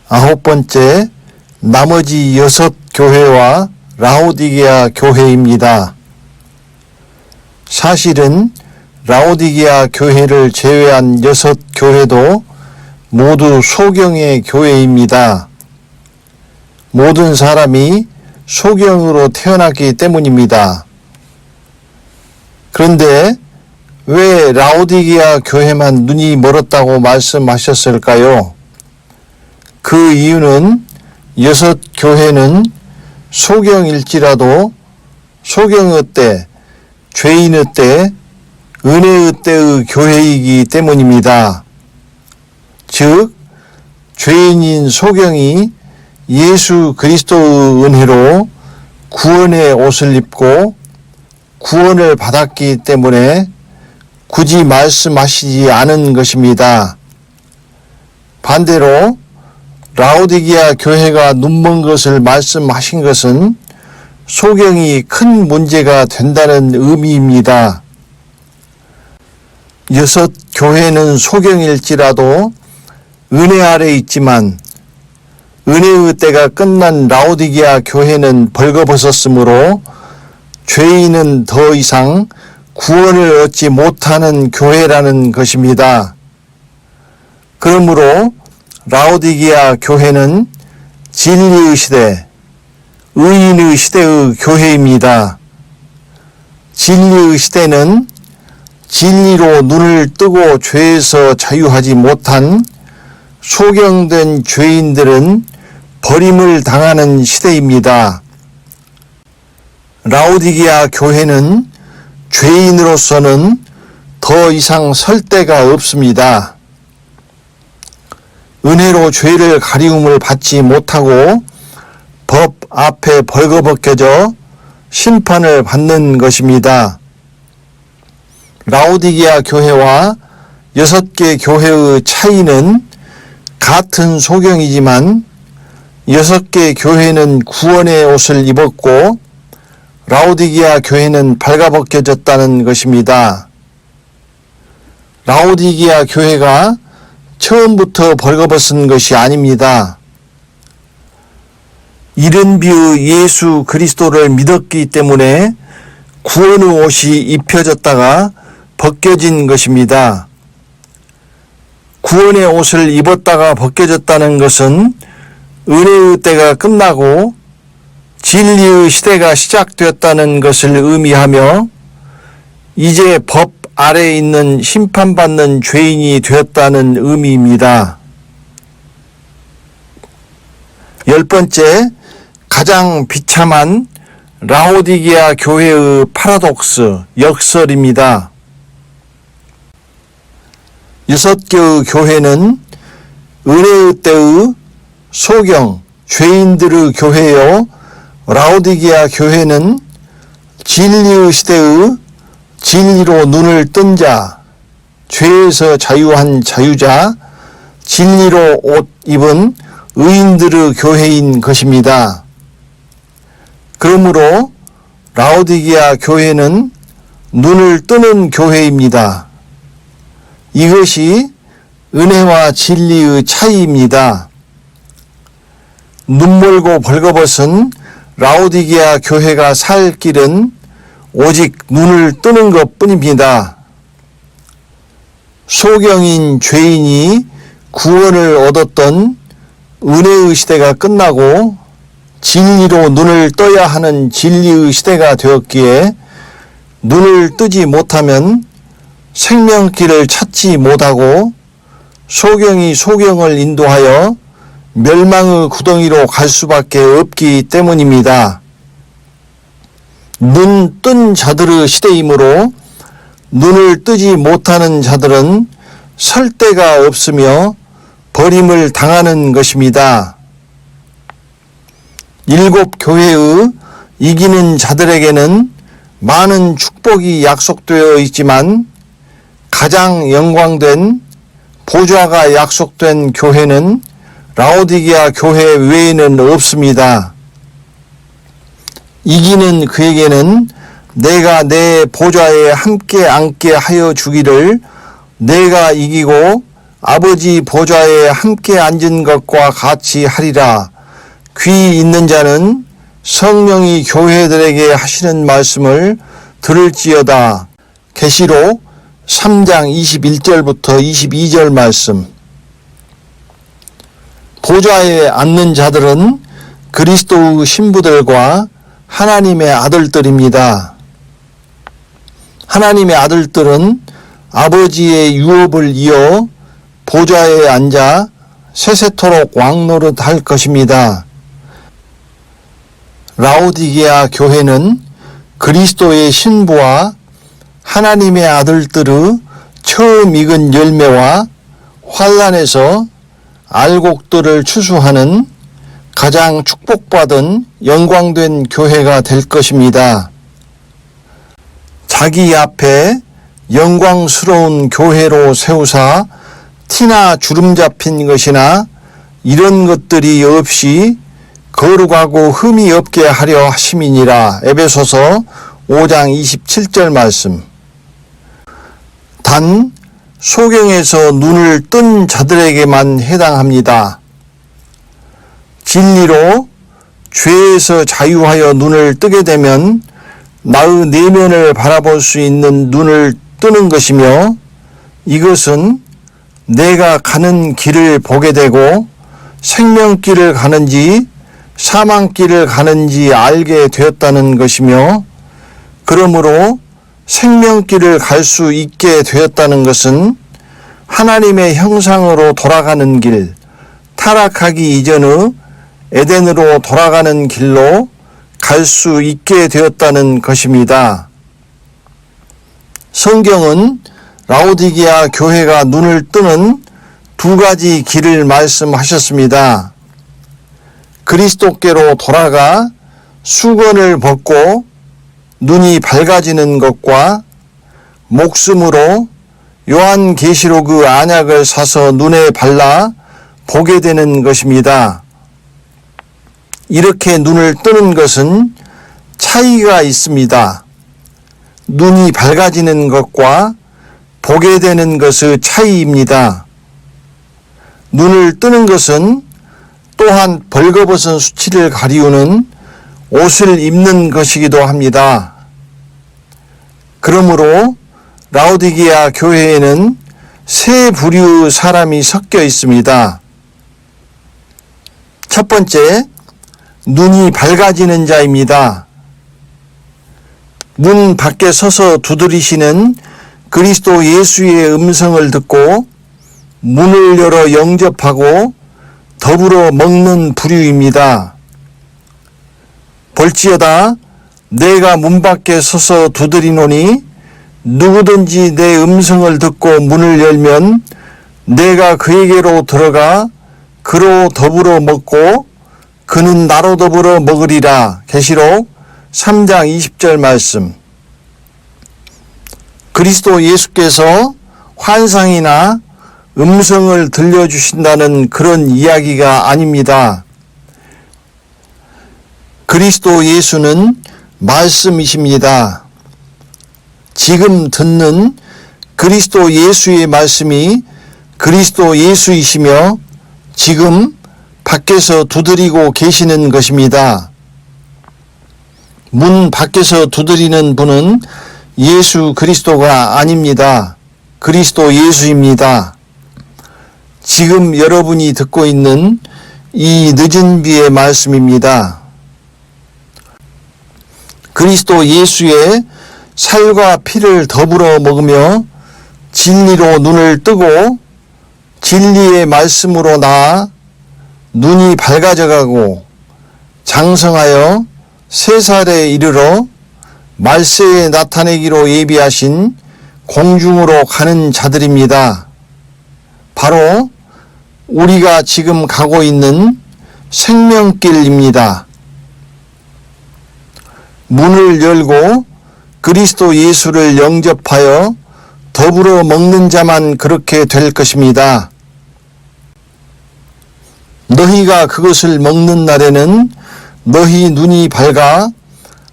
9번째, 나머지 6교회와 라오디게아 교회입니다. 사실은 라오디게아 교회를 제외한 6교회도 모두 소경의 교회입니다. 모든 사람이 소경으로 태어났기 때문입니다. 그런데 왜 라오디게아 교회만 눈이 멀었다고 말씀하셨을까요? 그 이유는 6교회는 소경일지라도 소경의 때, 죄인의 때, 은혜의 때의 교회이기 때문입니다. 즉, 죄인인 소경이 예수 그리스도의 은혜로 구원의 옷을 입고 구원을 받았기 때문에 굳이 말씀하시지 않은 것입니다. 반대로 라오디게아 교회가 눈먼 것을 말씀하신 것은 소경이 큰 문제가 된다는 의미입니다. 6교회는 소경일지라도 은혜 아래 있지만 은혜의 때가 끝난 라오디게아 교회는 벌거벗었으므로 죄인은 더 이상 구원을 얻지 못하는 교회라는 것입니다. 그러므로 라오디게아 교회는 진리의 시대, 의인의 시대의 교회입니다. 진리의 시대는 진리로 눈을 뜨고 죄에서 자유하지 못한 소경된 죄인들은 버림을 당하는 시대입니다. 라오디게아 교회는 죄인으로서는 더 이상 설 데가 없습니다. 은혜로 죄를 가리움을 받지 못하고 법 앞에 벌거벗겨져 심판을 받는 것입니다. 라오디게아 교회와 6개 교회의 차이는 같은 소경이지만 6개 교회는 구원의 옷을 입었고 라오디게아 교회는 발가벗겨졌다는 것입니다. 라오디게아 교회가 처음부터 벌거벗은 것이 아닙니다. 이른비의 예수 그리스도를 믿었기 때문에 구원의 옷이 입혀졌다가 벗겨진 것입니다. 구원의 옷을 입었다가 벗겨졌다는 것은 은혜의 때가 끝나고 진리의 시대가 시작되었다는 것을 의미하며 이제 법 아래에 있는 심판받는 죄인이 되었다는 의미입니다. 10번째, 가장 비참한 라오디게아 교회의 파라독스, 역설입니다. 6개의 교회는 은혜의 때의 소경, 죄인들의 교회요, 라오디게아 교회는 진리의 시대의 진리로 눈을 뜬 자, 죄에서 자유한 자유자, 진리로 옷 입은 의인들의 교회인 것입니다. 그러므로 라오디게아 교회는 눈을 뜨는 교회입니다. 이것이 은혜와 진리의 차이입니다. 눈멀고 벌거벗은 라오디게아 교회가 살 길은 오직 눈을 뜨는 것 뿐입니다. 소경인 죄인이 구원을 얻었던 은혜의 시대가 끝나고 진리로 눈을 떠야 하는 진리의 시대가 되었기에 눈을 뜨지 못하면 생명길을 찾지 못하고 소경이 소경을 인도하여 멸망의 구덩이로 갈 수밖에 없기 때문입니다. 눈 뜬 자들의 시대이므로 눈을 뜨지 못하는 자들은 설 데가 없으며 버림을 당하는 것입니다. 7교회의 이기는 자들에게는 많은 축복이 약속되어 있지만 가장 영광된 보좌가 약속된 교회는 라오디게아 교회 외에는 없습니다. 이기는 그에게는 내가 내 보좌에 함께 앉게 하여 주기를 내가 이기고 아버지 보좌에 함께 앉은 것과 같이 하리라. 귀 있는 자는 성령이 교회들에게 하시는 말씀을 들을지어다. 계시록 3장 21절부터 22절 말씀. 보좌에 앉는 자들은 그리스도의 신부들과 하나님의 아들들입니다. 하나님의 아들들은 아버지의 유업을 이어 보좌에 앉아 세세토록 왕노릇 할 것입니다. 라오디게아 교회는 그리스도의 신부와 하나님의 아들들의 처음 익은 열매와 환란에서 알곡들을 추수하는 가장 축복받은 영광된 교회가 될 것입니다. 자기 앞에 영광스러운 교회로 세우사 티나 주름 잡힌 것이나 이런 것들이 없이 거룩하고 흠이 없게 하려 하심이니라. 에베소서 5장 27절 말씀. 단 소경에서 눈을 뜬 자들에게만 해당합니다. 진리로 죄에서 자유하여 눈을 뜨게 되면 나의 내면을 바라볼 수 있는 눈을 뜨는 것이며, 이것은 내가 가는 길을 보게 되고 생명길을 가는지 사망길을 가는지 알게 되었다는 것이며, 그러므로 생명길을 갈 수 있게 되었다는 것은 하나님의 형상으로 돌아가는 길, 타락하기 이전의 에덴으로 돌아가는 길로 갈 수 있게 되었다는 것입니다. 성경은 라오디게아 교회가 눈을 뜨는 두 가지 길을 말씀하셨습니다. 그리스도께로 돌아가 수건을 벗고 눈이 밝아지는 것과 목숨으로 요한계시록의 안약을 사서 눈에 발라 보게 되는 것입니다. 이렇게 눈을 뜨는 것은 차이가 있습니다. 눈이 밝아지는 것과 보게 되는 것의 차이입니다. 눈을 뜨는 것은 또한 벌거벗은 수치를 가리우는 옷을 입는 것이기도 합니다. 그러므로 라오디게아 교회에는 세 부류의 사람이 섞여 있습니다. 첫 번째, 눈이 밝아지는 자입니다. 문 밖에 서서 두드리시는 그리스도 예수의 음성을 듣고 문을 열어 영접하고 더불어 먹는 부류입니다. 볼지어다 내가 문 밖에 서서 두드리노니 누구든지 내 음성을 듣고 문을 열면 내가 그에게로 들어가 그로 더불어 먹고 그는 나로 더불어 먹으리라. 계시록 3장 20절 말씀. 그리스도 예수께서 환상이나 음성을 들려주신다는 그런 이야기가 아닙니다. 그리스도 예수는 말씀이십니다. 지금 듣는 그리스도 예수의 말씀이 그리스도 예수이시며 지금 밖에서 두드리고 계시는 것입니다. 문 밖에서 두드리는 분은 예수 그리스도가 아닙니다. 그리스도 예수입니다. 지금 여러분이 듣고 있는 이 늦은 비의 말씀입니다. 그리스도 예수의 살과 피를 더불어 먹으며 진리로 눈을 뜨고 진리의 말씀으로 나아 눈이 밝아져가고 장성하여 3살에 이르러 말세에 나타내기로 예비하신 공중으로 가는 자들입니다. 바로 우리가 지금 가고 있는 생명길입니다. 문을 열고 그리스도 예수를 영접하여 더불어 먹는 자만 그렇게 될 것입니다. 너희가 그것을 먹는 날에는 너희 눈이 밝아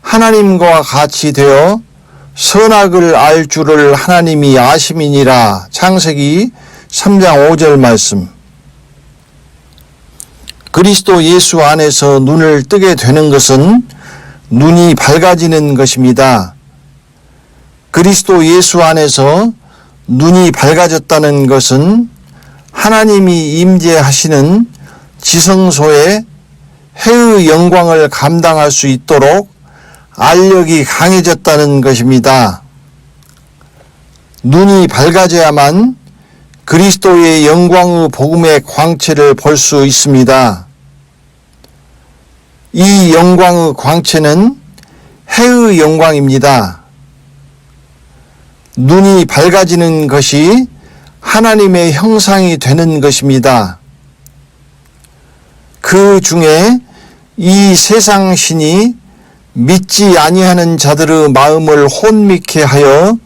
하나님과 같이 되어 선악을 알 줄을 하나님이 아심이니라. 창세기 3장 5절 말씀. 그리스도 예수 안에서 눈을 뜨게 되는 것은 눈이 밝아지는 것입니다. 그리스도 예수 안에서 눈이 밝아졌다는 것은 하나님이 임재하시는 지성소에 해의 영광을 감당할 수 있도록 알력이 강해졌다는 것입니다. 눈이 밝아져야만 그리스도의 영광의 복음의 광채를 볼 수 있습니다. 이 영광의 광채는 해의 영광입니다. 눈이 밝아지는 것이 하나님의 형상이 되는 것입니다. 그 중에 이 세상 신이 믿지 아니하는 자들의 마음을 혼미케 하여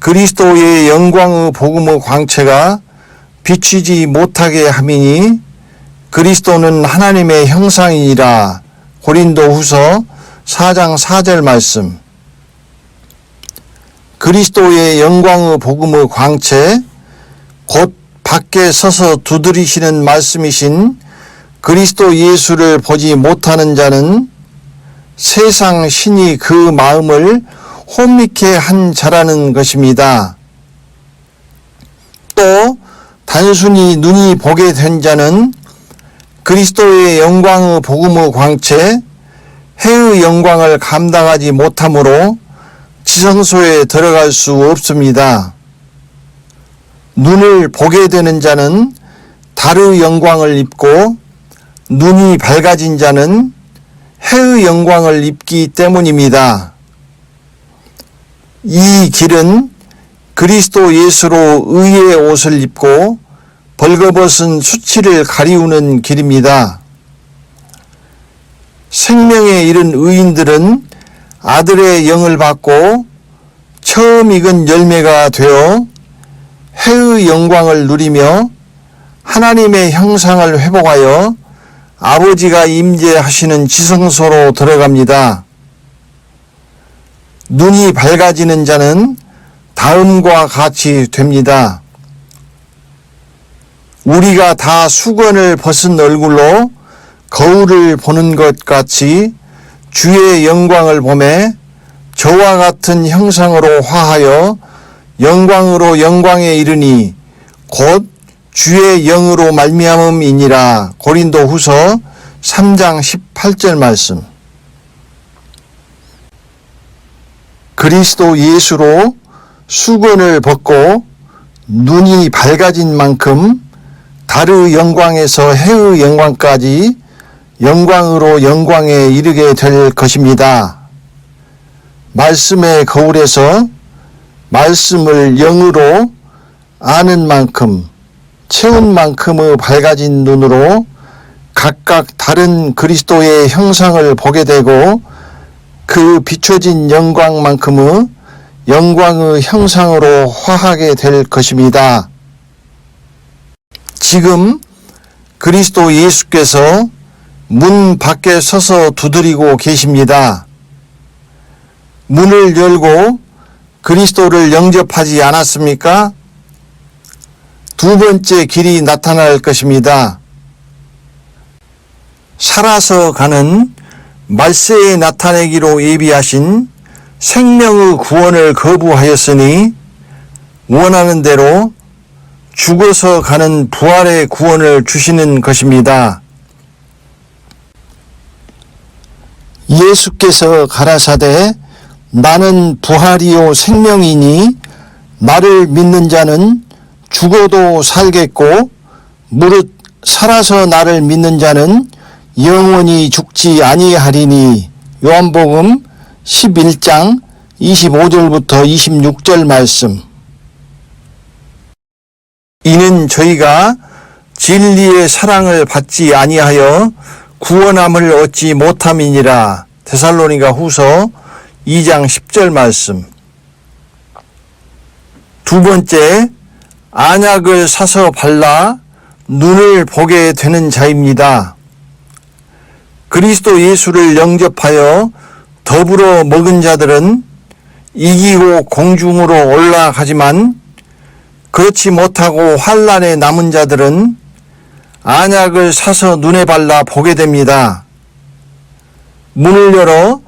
그리스도의 영광의 복음의 광채가 비추지 못하게 함이니 그리스도는 하나님의 형상이니라. 고린도후서 4장 4절 말씀. 그리스도의 영광의 복음의 광채, 곧 밖에 서서 두드리시는 말씀이신 그리스도 예수를 보지 못하는 자는 세상 신이 그 마음을 혼미케 한 자라는 것입니다. 또 단순히 눈이 보게 된 자는 그리스도의 영광의 복음의 광채, 해의 영광을 감당하지 못하므로 지성소에 들어갈 수 없습니다. 눈을 보게 되는 자는 달의 영광을 입고 눈이 밝아진 자는 해의 영광을 입기 때문입니다. 이 길은 그리스도 예수로 의의 옷을 입고 벌거벗은 수치를 가리우는 길입니다. 생명에 이른 의인들은 아들의 영을 받고 처음 익은 열매가 되어 해의 영광을 누리며 하나님의 형상을 회복하여 아버지가 임재하시는 지성소로 들어갑니다. 눈이 밝아지는 자는 다음과 같이 됩니다. 우리가 다 수건을 벗은 얼굴로 거울을 보는 것 같이 주의 영광을 보매 저와 같은 형상으로 화하여 영광으로 영광에 이르니 곧 주의 영으로 말미암음이니라. 고린도후서 3장 18절 말씀. 그리스도 예수로 수건을 벗고 눈이 밝아진 만큼 달의 영광에서 해의 영광까지 영광으로 영광에 이르게 될 것입니다. 말씀의 거울에서 말씀을 영으로 아는 만큼 채운 만큼의 밝아진 눈으로 각각 다른 그리스도의 형상을 보게 되고 그 비춰진 영광만큼의 영광의 형상으로 화하게 될 것입니다. 지금 그리스도 예수께서 문 밖에 서서 두드리고 계십니다. 문을 열고 그리스도를 영접하지 않았습니까? 두 번째 길이 나타날 것입니다. 살아서 가는 말세에 나타내기로 예비하신 생명의 구원을 거부하였으니 원하는 대로 죽어서 가는 부활의 구원을 주시는 것입니다. 예수께서 가라사대 나는 부활이요 생명이니 나를 믿는 자는 죽어도 살겠고 무릇 살아서 나를 믿는 자는 영원히 죽지 아니하리니. 요한복음 11장 25절부터 26절 말씀. 이는 저희가 진리의 사랑을 받지 아니하여 구원함을 얻지 못함이니라. 데살로니가 후서 2장 10절 말씀. 두 번째, 안약을 사서 발라 눈을 보게 되는 자입니다. 그리스도 예수를 영접하여 더불어 먹은 자들은 이기고 공중으로 올라가지만 그렇지 못하고 환난에 남은 자들은 안약을 사서 눈에 발라 보게 됩니다. 문을 열어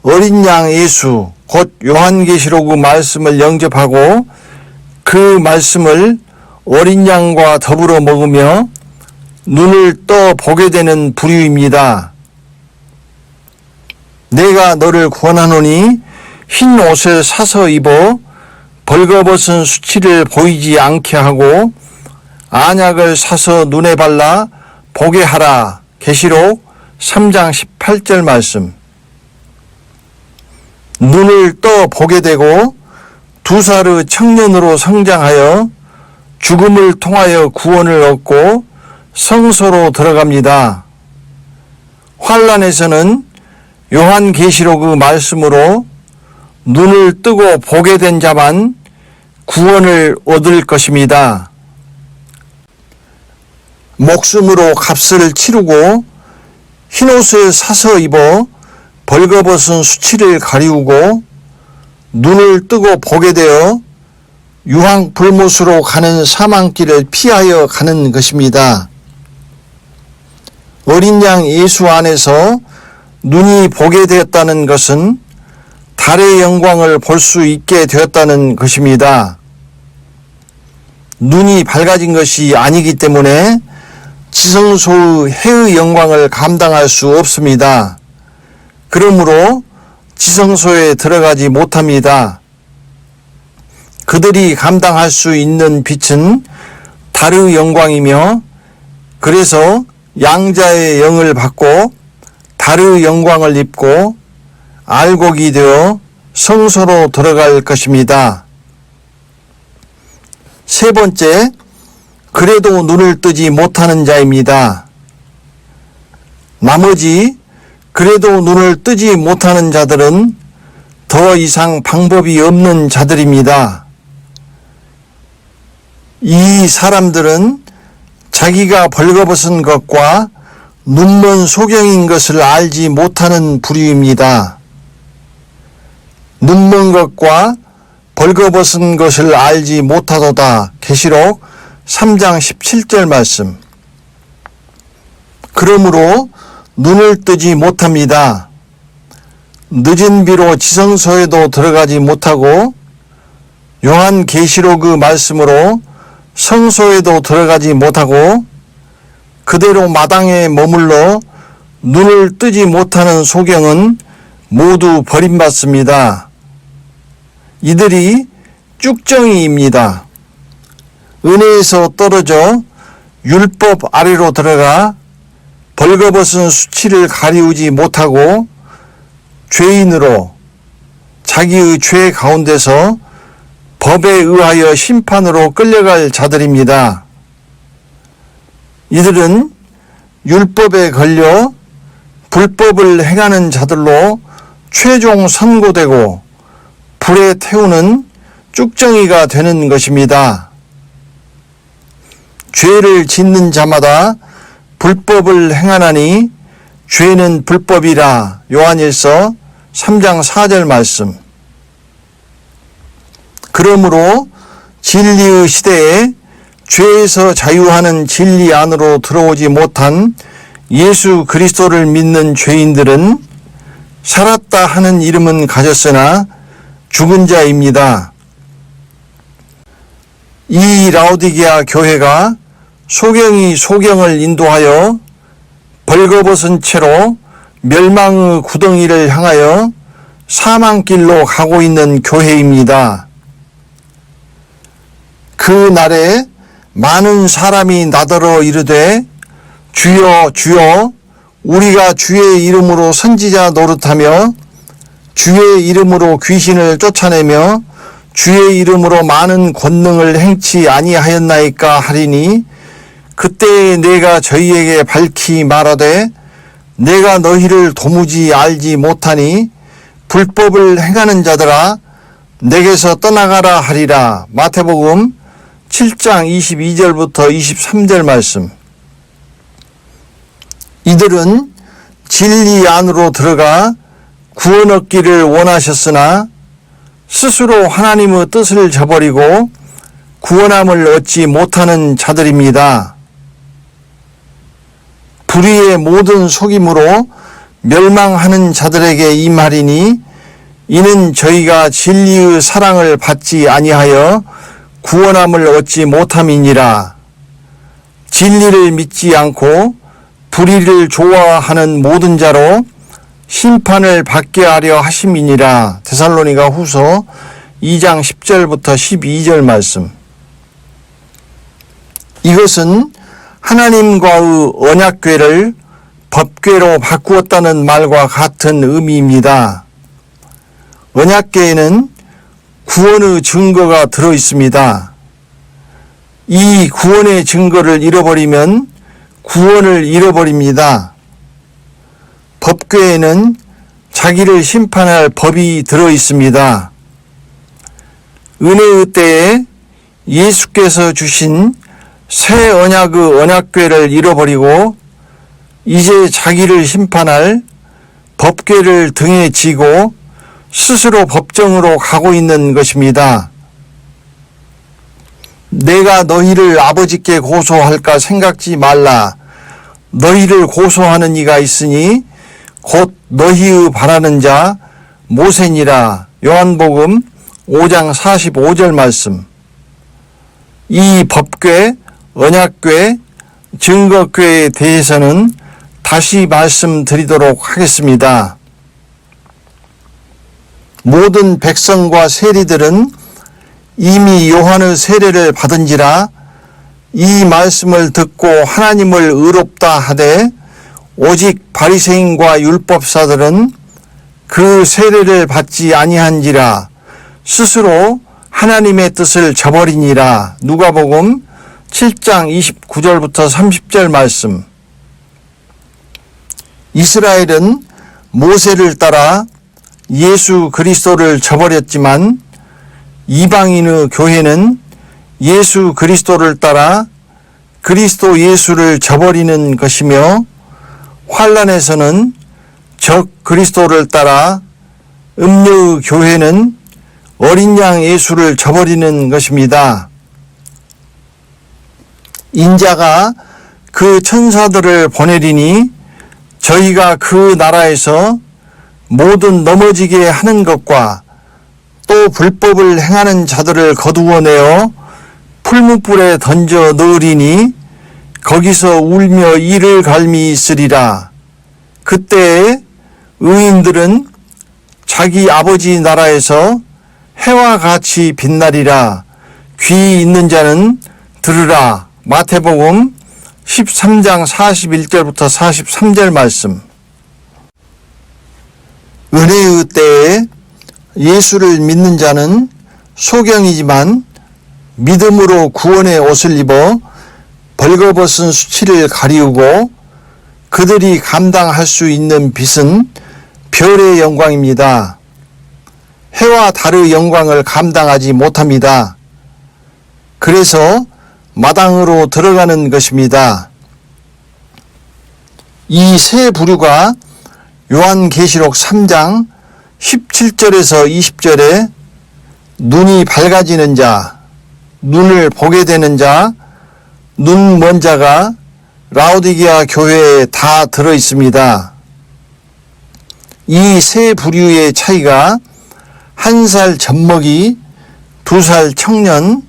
어린 양 예수 곧 요한계시록 말씀을 영접하고 그 말씀을 어린 양과 더불어 먹으며 눈을 떠 보게 되는 부류입니다. 내가 너를 구원하노니 흰 옷을 사서 입어 벌거벗은 수치를 보이지 않게 하고 안약을 사서 눈에 발라 보게 하라. 계시록 3장 18절 말씀. 눈을 떠 보게 되고 2살의 청년으로 성장하여 죽음을 통하여 구원을 얻고 성소로 들어갑니다. 환난에서는 요한계시록의 말씀으로 눈을 뜨고 보게 된 자만 구원을 얻을 것입니다. 목숨으로 값을 치르고 흰옷을 사서 입어 벌거벗은 수치를 가리우고 눈을 뜨고 보게 되어 유황불못으로 가는 사망길을 피하여 가는 것입니다. 어린 양 예수 안에서 눈이 보게 되었다는 것은 달의 영광을 볼 수 있게 되었다는 것입니다. 눈이 밝아진 것이 아니기 때문에 지성소의 해의 영광을 감당할 수 없습니다. 그러므로 지성소에 들어가지 못합니다. 그들이 감당할 수 있는 빛은 달의 영광이며 그래서 양자의 영을 받고 달의 영광을 입고 알곡이 되어 성소로 들어갈 것입니다. 세 번째, 그래도 눈을 뜨지 못하는 자입니다. 나머지 그래도 눈을 뜨지 못하는 자들은 더 이상 방법이 없는 자들입니다. 이 사람들은 자기가 벌거벗은 것과 눈먼 소경인 것을 알지 못하는 부류입니다. 눈먼 것과 벌거벗은 것을 알지 못하도다. 계시록 3장 17절 말씀. 그러므로 눈을 뜨지 못합니다. 늦은 비로 지성소에도 들어가지 못하고 요한계시록의 말씀으로 성소에도 들어가지 못하고 그대로 마당에 머물러 눈을 뜨지 못하는 소경은 모두 버림받습니다. 이들이 쭉정이입니다. 은혜에서 떨어져 율법 아래로 들어가 벌거벗은 수치를 가리우지 못하고 죄인으로 자기의 죄 가운데서 법에 의하여 심판으로 끌려갈 자들입니다. 이들은 율법에 걸려 불법을 행하는 자들로 최종 선고되고 불에 태우는 쭉정이가 되는 것입니다. 죄를 짓는 자마다 불법을 행하나니 죄는 불법이라. 요한일서 3장 4절 말씀. 그러므로 진리의 시대에 죄에서 자유하는 진리 안으로 들어오지 못한 예수 그리스도를 믿는 죄인들은 살았다 하는 이름은 가졌으나 죽은 자입니다. 이 라오디게아 교회가 소경이 소경을 인도하여 벌거벗은 채로 멸망의 구덩이를 향하여 사망길로 가고 있는 교회입니다. 그 날에 많은 사람이 나더러 이르되 주여 주여 우리가 주의 이름으로 선지자 노릇하며 주의 이름으로 귀신을 쫓아내며 주의 이름으로 많은 권능을 행치 아니하였나이까 하리니 그때 내가 저희에게 밝히 말하되 내가 너희를 도무지 알지 못하니 불법을 행하는 자들아 내게서 떠나가라 하리라. 마태복음 7장 22절부터 23절 말씀. 이들은 진리 안으로 들어가 구원 얻기를 원하셨으나 스스로 하나님의 뜻을 저버리고 구원함을 얻지 못하는 자들입니다. 불의의 모든 속임으로 멸망하는 자들에게 임하리니 이는 저희가 진리의 사랑을 받지 아니하여 구원함을 얻지 못함이니라. 진리를 믿지 않고 불의를 좋아하는 모든 자로 심판을 받게 하려 하심이니라. 데살로니가 후서 2장 10절부터 12절 말씀. 이것은 하나님과의 언약궤를 법궤로 바꾸었다는 말과 같은 의미입니다. 언약궤에는 구원의 증거가 들어 있습니다. 이 구원의 증거를 잃어버리면 구원을 잃어버립니다. 법궤에는 자기를 심판할 법이 들어 있습니다. 은혜의 때에 예수께서 주신 새 언약의 언약궤를 잃어버리고 이제 자기를 심판할 법궤를 등에 지고 스스로 법정으로 가고 있는 것입니다. 내가 너희를 아버지께 고소할까 생각지 말라. 너희를 고소하는 이가 있으니 곧 너희의 바라는 자 모세니라. 요한복음 5장 45절 말씀. 이 법궤, 언약궤, 증거궤에 대해서는 다시 말씀드리도록 하겠습니다. 모든 백성과 세리들은 이미 요한의 세례를 받은지라 이 말씀을 듣고 하나님을 의롭다 하되 오직 바리새인과 율법사들은 그 세례를 받지 아니한지라 스스로 하나님의 뜻을 저버리니라. 누가복음 7장 29절부터 30절 말씀. 이스라엘은 모세를 따라 예수 그리스도를 저버렸지만 이방인의 교회는 예수 그리스도를 따라 그리스도 예수를 저버리는 것이며 환란에서는 적 그리스도를 따라 음료의 교회는 어린 양 예수를 저버리는 것입니다. 인자가 그 천사들을 보내리니 저희가 그 나라에서 모든 넘어지게 하는 것과 또 불법을 행하는 자들을 거두어내어 풀무불에 던져 넣으리니 거기서 울며 이를 갈미 있으리라. 그때에 의인들은 자기 아버지 나라에서 해와 같이 빛나리라. 귀 있는 자는 들으라. 마태복음 13장 41절부터 43절 말씀. 은혜의 때에 예수를 믿는 자는 소경이지만 믿음으로 구원의 옷을 입어 벌거벗은 수치를 가리우고 그들이 감당할 수 있는 빛은 별의 영광입니다. 해와 달의 영광을 감당하지 못합니다. 그래서 마당으로 들어가는 것입니다. 이 세 부류가 요한계시록 3장 17절에서 20절에 눈이 밝아지는 자, 눈을 보게 되는 자, 눈 먼 자가 라오디게아 교회에 다 들어 있습니다. 이 세 부류의 차이가 1살 젖먹이, 2살 청년,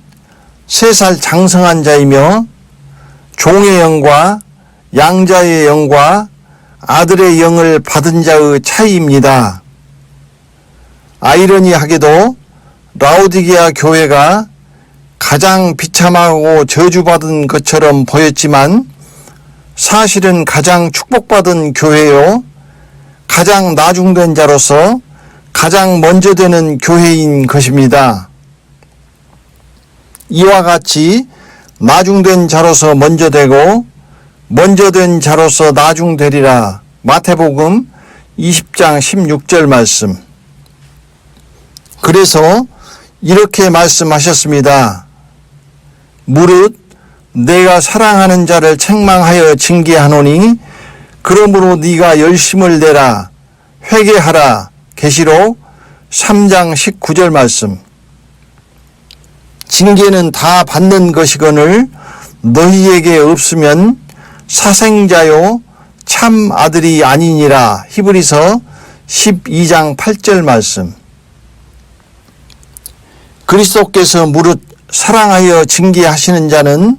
3살 장성한 자이며 종의 영과 양자의 영과 아들의 영을 받은 자의 차이입니다. 아이러니하게도 라오디게아 교회가 가장 비참하고 저주받은 것처럼 보였지만 사실은 가장 축복받은 교회요, 가장 나중된 자로서 가장 먼저 되는 교회인 것입니다. 이와 같이 나중된 자로서 먼저 되고 먼저 된 자로서 나중되리라. 마태복음 20장 16절 말씀. 그래서 이렇게 말씀하셨습니다. 무릇 내가 사랑하는 자를 책망하여 징계하노니 그러므로 네가 열심을 내라. 회개하라. 계시록 3장 19절 말씀. 징계는 다 받는 것이거늘 너희에게 없으면 사생자요 참 아들이 아니니라. 히브리서 12장 8절 말씀. 그리스도께서 무릇 사랑하여 징계하시는 자는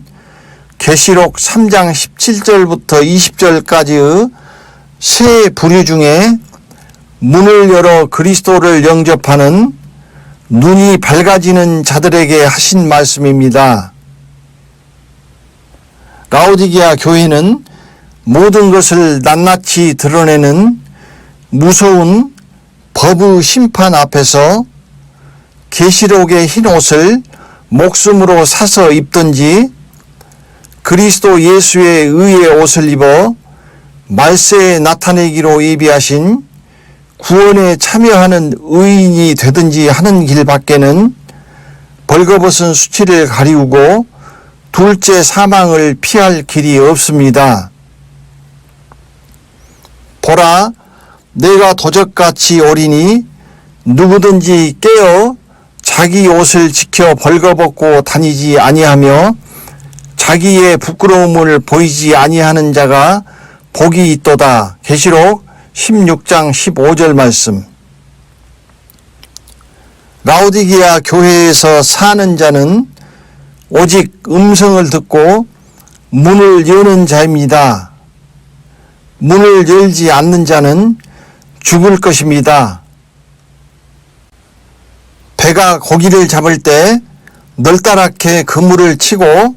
계시록 3장 17절부터 20절까지의 세 부류 중에 문을 열어 그리스도를 영접하는 눈이 밝아지는 자들에게 하신 말씀입니다. 라오디게아 교회는 모든 것을 낱낱이 드러내는 무서운 법의 심판 앞에서 계시록의 흰 옷을 목숨으로 사서 입든지 그리스도 예수의 의의 옷을 입어 말세에 나타내기로 예비하신 구원에 참여하는 의인이 되든지 하는 길밖에는 벌거벗은 수치를 가리우고 둘째 사망을 피할 길이 없습니다. 보라, 내가 도적같이 오리니 누구든지 깨어 자기 옷을 지켜 벌거벗고 다니지 아니하며 자기의 부끄러움을 보이지 아니하는 자가 복이 있도다. 계시록 16장 15절 말씀. 라오디게아 교회에서 사는 자는 오직 음성을 듣고 문을 여는 자입니다. 문을 열지 않는 자는 죽을 것입니다. 배가 고기를 잡을 때 널따랗게 그물을 치고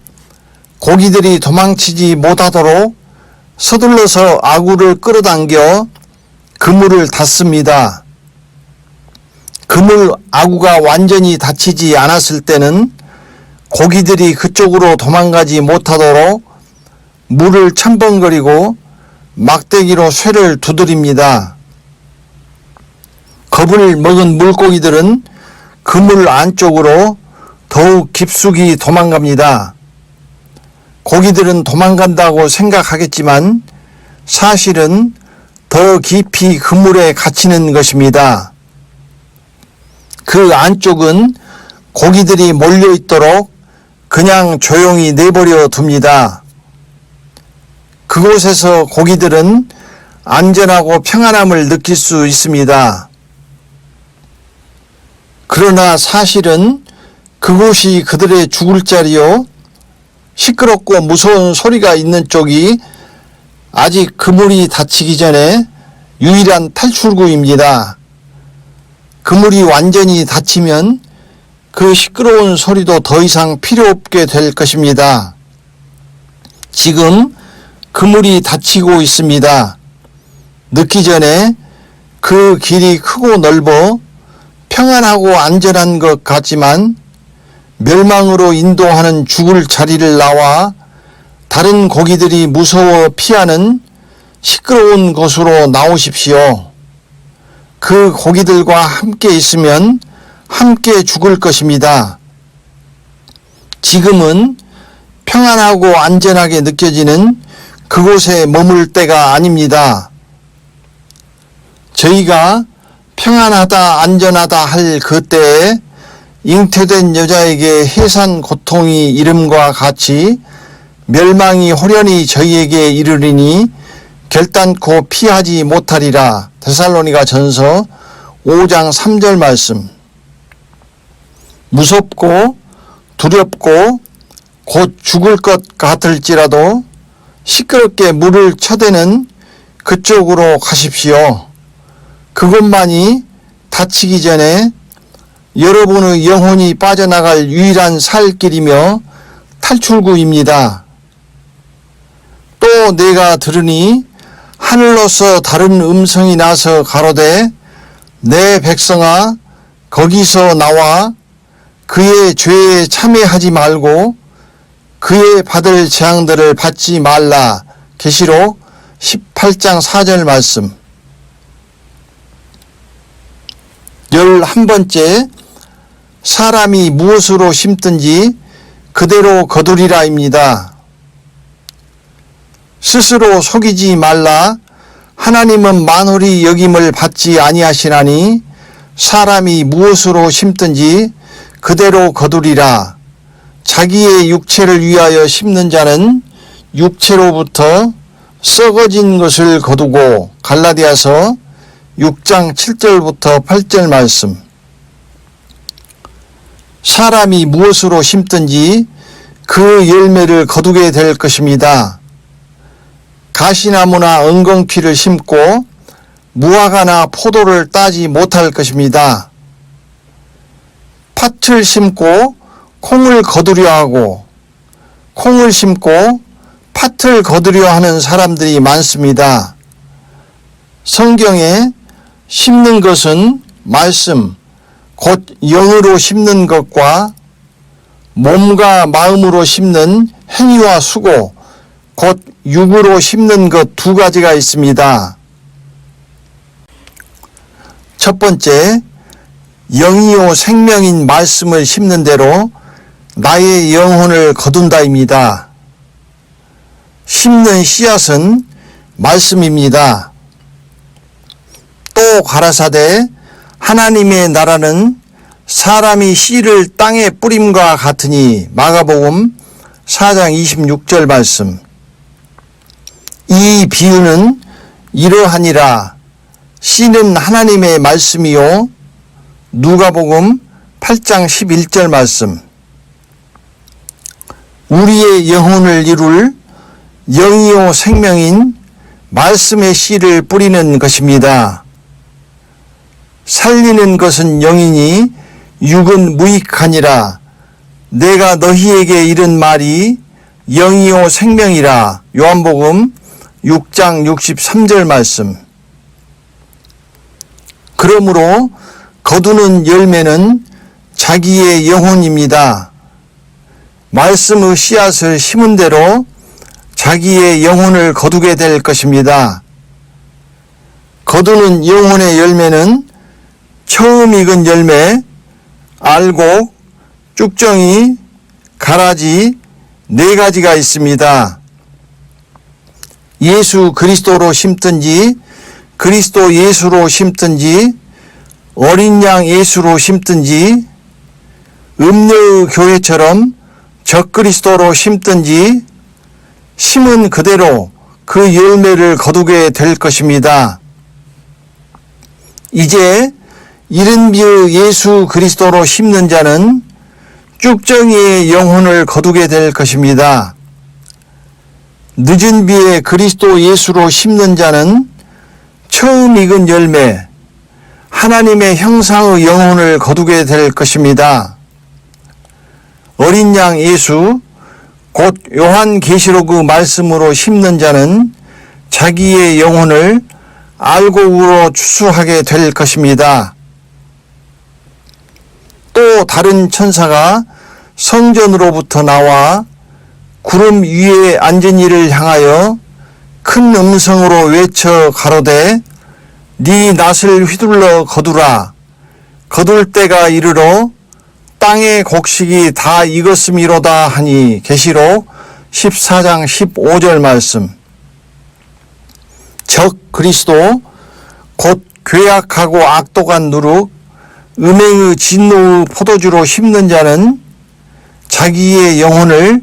고기들이 도망치지 못하도록 서둘러서 아구를 끌어당겨 그물을 닫습니다. 그물 아구가 완전히 닫히지 않았을 때는 고기들이 그쪽으로 도망가지 못하도록 물을 첨벙거리고 막대기로 쇠를 두드립니다. 겁을 먹은 물고기들은 그물 안쪽으로 더욱 깊숙이 도망갑니다. 고기들은 도망간다고 생각하겠지만 사실은 더 깊이 그물에 갇히는 것입니다. 그 안쪽은 고기들이 몰려있도록 그냥 조용히 내버려 둡니다. 그곳에서 고기들은 안전하고 평안함을 느낄 수 있습니다. 그러나 사실은 그곳이 그들의 죽을 자리요, 시끄럽고 무서운 소리가 있는 쪽이 아직 그물이 닫히기 전에 유일한 탈출구입니다. 그물이 완전히 닫히면 그 시끄러운 소리도 더 이상 필요 없게 될 것입니다. 지금 그물이 닫히고 있습니다. 늦기 전에 그 길이 크고 넓어 평안하고 안전한 것 같지만 멸망으로 인도하는 죽을 자리를 나와 다른 고기들이 무서워 피하는 시끄러운 곳으로 나오십시오. 그 고기들과 함께 있으면 함께 죽을 것입니다. 지금은 평안하고 안전하게 느껴지는 그곳에 머물 때가 아닙니다. 저희가 평안하다 안전하다 할 그때에 잉태된 여자에게 해산 고통이 이름과 같이 멸망이 호련히 저희에게 이르리니 결단코 피하지 못하리라. 데살로니가 전서 5장 3절 말씀. 무섭고 두렵고 곧 죽을 것 같을지라도 시끄럽게 물을 쳐대는 그쪽으로 가십시오. 그것만이 다치기 전에 여러분의 영혼이 빠져나갈 유일한 살 길이며 탈출구입니다. 또 내가 들으니 하늘로서 다른 음성이 나서 가로되 내 백성아 거기서 나와 그의 죄에 참여하지 말고 그의 받을 재앙들을 받지 말라. 계시록 18장 4절 말씀. 11번째, 사람이 무엇으로 심든지 그대로 거두리라입니다. 스스로 속이지 말라. 하나님은 만홀히 여김을 받지 아니하시나니 사람이 무엇으로 심든지 그대로 거두리라. 자기의 육체를 위하여 심는 자는 육체로부터 썩어진 것을 거두고 갈라디아서 6장 7절부터 8절 말씀. 사람이 무엇으로 심든지 그 열매를 거두게 될 것입니다. 가시나무나 엉겅퀴를 심고 무화과나 포도를 따지 못할 것입니다. 팥을 심고 콩을 거두려 하고 콩을 심고 팥을 거두려 하는 사람들이 많습니다. 성경에 심는 것은 말씀, 곧 영으로 심는 것과 몸과 마음으로 심는 행위와 수고, 곧 육으로 심는 것 두 가지가 있습니다. 첫 번째, 영이요 생명인 말씀을 심는 대로 나의 영혼을 거둔다입니다. 심는 씨앗은 말씀입니다. 또 가라사대 하나님의 나라는 사람이 씨를 땅에 뿌림과 같으니 마가복음 4장 26절 말씀. 이 비유는 이러하니라. 씨는 하나님의 말씀이요 누가복음 8장 11절 말씀. 우리의 영혼을 이룰 영이요 생명인 말씀의 씨를 뿌리는 것입니다. 살리는 것은 영이니 육은 무익하니라. 내가 너희에게 이른 말이 영이요 생명이라. 요한복음 6장 63절 말씀. 그러므로 거두는 열매는 자기의 영혼입니다. 말씀의 씨앗을 심은 대로 자기의 영혼을 거두게 될 것입니다. 거두는 영혼의 열매는 처음 익은 열매, 알곡, 쭉정이, 가라지 네 가지가 있습니다. 예수 그리스도로 심든지 그리스도 예수로 심든지 어린 양 예수로 심든지 음녀의 교회처럼 적그리스도로 심든지 심은 그대로 그 열매를 거두게 될 것입니다. 이제 이른 비의 예수 그리스도로 심는 자는 쭉정이의 영혼을 거두게 될 것입니다. 늦은 비에 그리스도 예수로 심는 자는 처음 익은 열매, 하나님의 형상의 영혼을 거두게 될 것입니다. 어린 양 예수, 곧 요한계시록의 말씀으로 심는 자는 자기의 영혼을 알곡으로 추수하게 될 것입니다. 또 다른 천사가 성전으로부터 나와 구름 위에 앉은 이를 향하여 큰 음성으로 외쳐 가로되 네 낫을 휘둘러 거두라. 거둘 때가 이르러 땅의 곡식이 다 익었음이로다 하니 계시록 14장 15절 말씀. 적 그리스도 곧 괴악하고 악독한 누룩 음행의 진노의 포도주로 심는 자는 자기의 영혼을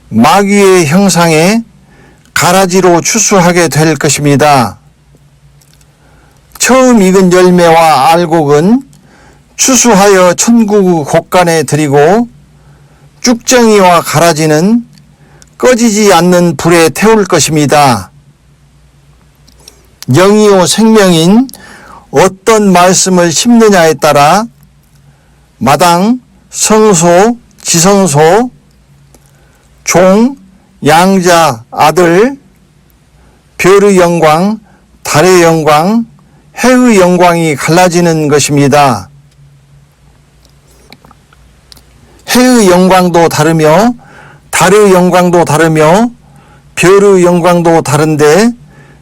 마귀의 형상에 가라지로 추수하게 될 것입니다. 처음 익은 열매와 알곡은 추수하여 천국의 곳간에 드리고 쭉정이와 가라지는 꺼지지 않는 불에 태울 것입니다. 영이요 생명인 어떤 말씀을 심느냐에 따라 마당, 성소, 지성소, 종, 양자, 아들, 별의 영광, 달의 영광, 해의 영광이 갈라지는 것입니다. 해의 영광도 다르며 달의 영광도 다르며 별의 영광도 다른데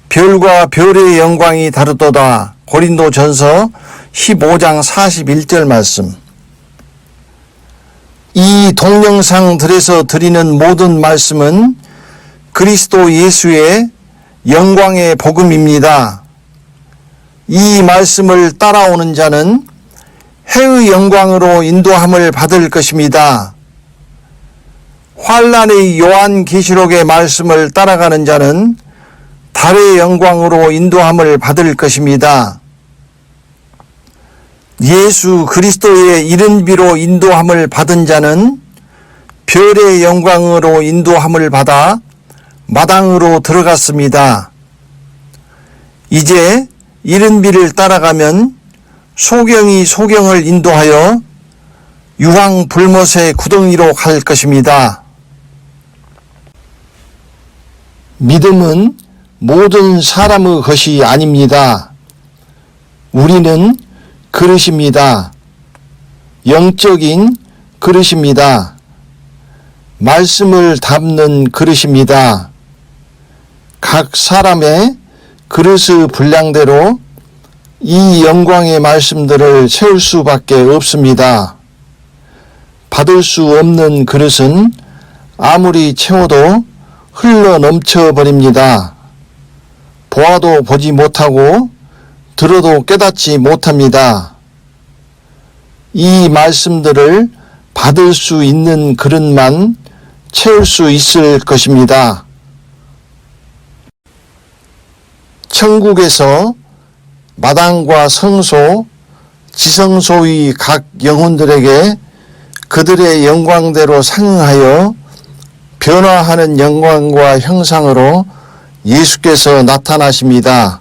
별과 별의 영광이 다르도다. 고린도전서 15장 41절 말씀. 이 동영상들에서 드리는 모든 말씀은 그리스도 예수의 영광의 복음입니다. 이 말씀을 따라오는 자는 해의 영광으로 인도함을 받을 것입니다. 환란의 요한계시록의 말씀을 따라가는 자는 달의 영광으로 인도함을 받을 것입니다. 예수 그리스도의 이른비로 인도함을 받은 자는 별의 영광으로 인도함을 받아 마당으로 들어갔습니다. 이제 이른비를 따라가면 소경이 소경을 인도하여 유황 불못의 구덩이로 갈 것입니다. 믿음은 모든 사람의 것이 아닙니다. 우리는 그릇입니다. 영적인 그릇입니다. 말씀을 담는 그릇입니다. 각 사람의 그릇의 분량대로 이 영광의 말씀들을 채울 수밖에 없습니다. 받을 수 없는 그릇은 아무리 채워도 흘러 넘쳐 버립니다. 보아도 보지 못하고 들어도 깨닫지 못합니다. 이 말씀들을 받을 수 있는 그릇만 채울 수 있을 것입니다. 천국에서 마당과 성소, 지성소의 각 영혼들에게 그들의 영광대로 상응하여 변화하는 영광과 형상으로 예수께서 나타나십니다.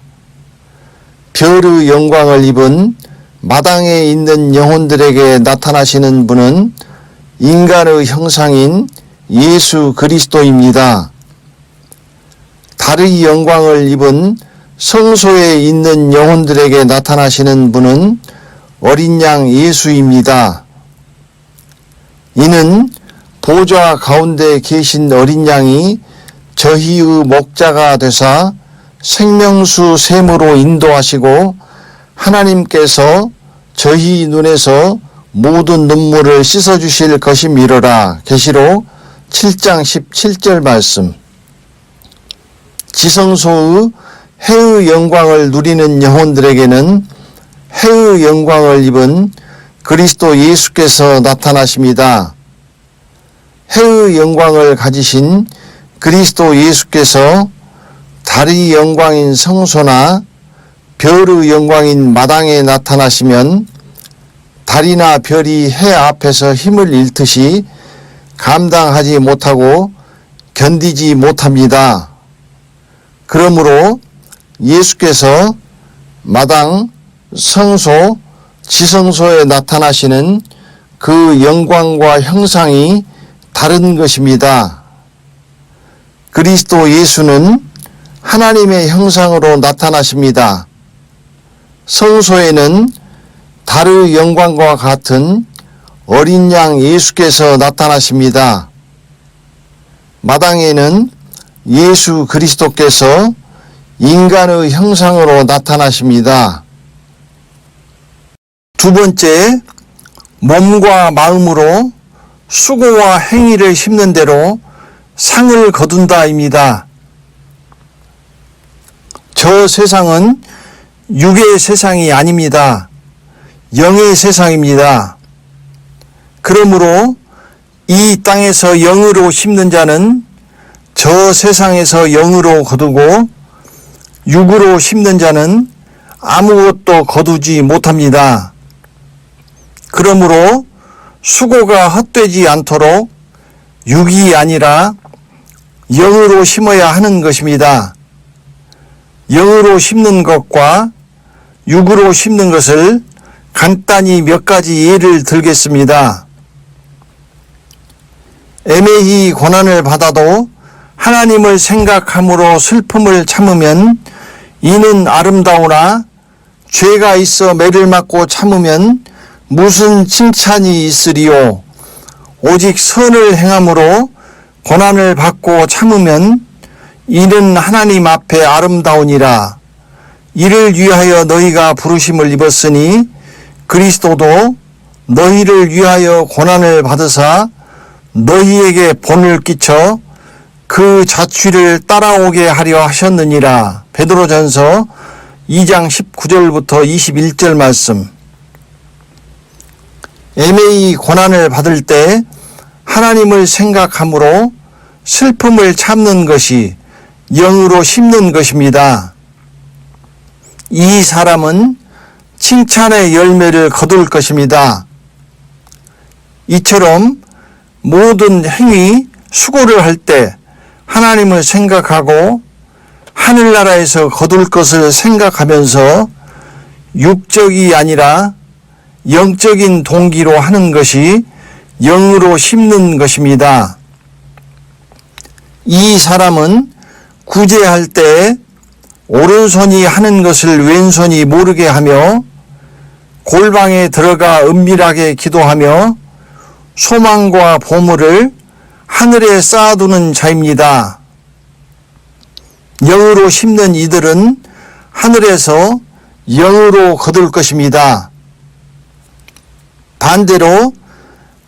별의 영광을 입은 마당에 있는 영혼들에게 나타나시는 분은 인간의 형상인 예수 그리스도입니다. 달의 영광을 입은 성소에 있는 영혼들에게 나타나시는 분은 어린 양 예수입니다. 이는 보좌 가운데 계신 어린 양이 저희의 목자가 되사 생명수 샘으로 인도하시고 하나님께서 저희 눈에서 모든 눈물을 씻어주실 것임이로라. 계시록 7장 17절 말씀. 지성소의 해의 영광을 누리는 영혼들에게는 해의 영광을 입은 그리스도 예수께서 나타나십니다. 해의 영광을 가지신 그리스도 예수께서 달의 영광인 성소나 별의 영광인 마당에 나타나시면 달이나 별이 해 앞에서 힘을 잃듯이 감당하지 못하고 견디지 못합니다. 그러므로 예수께서 마당, 성소, 지성소에 나타나시는 그 영광과 형상이 다른 것입니다. 그리스도 예수는 하나님의 형상으로 나타나십니다. 성소에는 달의 영광과 같은 어린 양 예수께서 나타나십니다. 마당에는 예수 그리스도께서 인간의 형상으로 나타나십니다. 두 번째, 몸과 마음으로 수고와 행위를 심는 대로 상을 거둔다입니다. 저 세상은 육의 세상이 아닙니다. 영의 세상입니다. 그러므로 이 땅에서 영으로 심는 자는 저 세상에서 영으로 거두고 육으로 심는 자는 아무것도 거두지 못합니다. 그러므로 수고가 헛되지 않도록 육이 아니라 영으로 심어야 하는 것입니다. 영으로 심는 것과 육으로 심는 것을 간단히 몇 가지 예를 들겠습니다. 애매히 고난을 받아도 하나님을 생각함으로 슬픔을 참으면 이는 아름다우나 죄가 있어 매를 맞고 참으면 무슨 칭찬이 있으리요. 오직 선을 행함으로 고난을 받고 참으면 이는 하나님 앞에 아름다우니라. 이를 위하여 너희가 부르심을 입었으니 그리스도도 너희를 위하여 고난을 받으사 너희에게 본을 끼쳐 그 자취를 따라오게 하려 하셨느니라. 베드로전서 2장 19절부터 21절 말씀. 애매히 고난을 받을 때 하나님을 생각함으로 슬픔을 참는 것이 영으로 심는 것입니다. 이 사람은 칭찬의 열매를 거둘 것입니다. 이처럼 모든 행위, 수고를 할 때 하나님을 생각하고 하늘나라에서 거둘 것을 생각하면서 육적이 아니라 영적인 동기로 하는 것이 영으로 심는 것입니다. 이 사람은 구제할 때 오른손이 하는 것을 왼손이 모르게 하며 골방에 들어가 은밀하게 기도하며 소망과 보물을 하늘에 쌓아두는 자입니다. 영으로 심는 이들은 하늘에서 영으로 거둘 것입니다. 반대로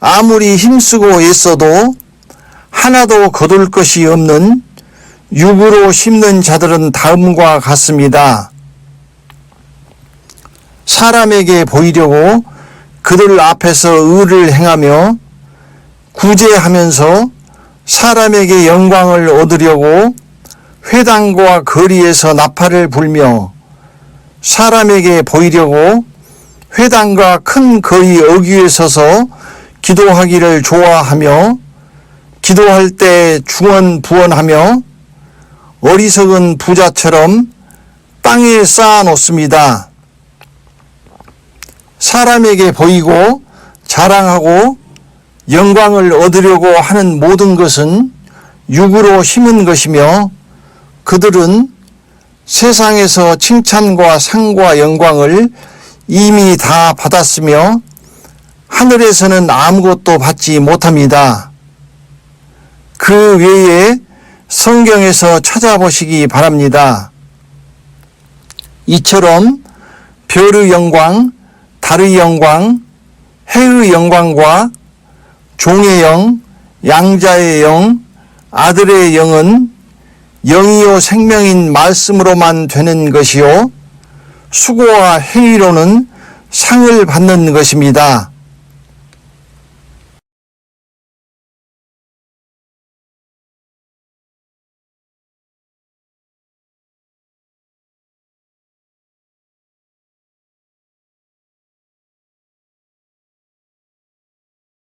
아무리 힘쓰고 애써도 하나도 거둘 것이 없는 육으로 심는 자들은 다음과 같습니다. 사람에게 보이려고 그들 앞에서 의를 행하며 구제하면서 사람에게 영광을 얻으려고 회당과 거리에서 나팔을 불며 사람에게 보이려고 회당과 큰 거리 어귀에 서서 기도하기를 좋아하며 기도할 때 중언부언하며 어리석은 부자처럼 땅에 쌓아 놓습니다. 사람에게 보이고 자랑하고 영광을 얻으려고 하는 모든 것은 육으로 심은 것이며 그들은 세상에서 칭찬과 상과 영광을 이미 다 받았으며 하늘에서는 아무것도 받지 못합니다. 그 외에 성경에서 찾아보시기 바랍니다. 이처럼 별의 영광, 달의 영광, 해의 영광과 종의 영, 양자의 영, 아들의 영은 영이요 생명인 말씀으로만 되는 것이요 수고와 행위로는 상을 받는 것입니다.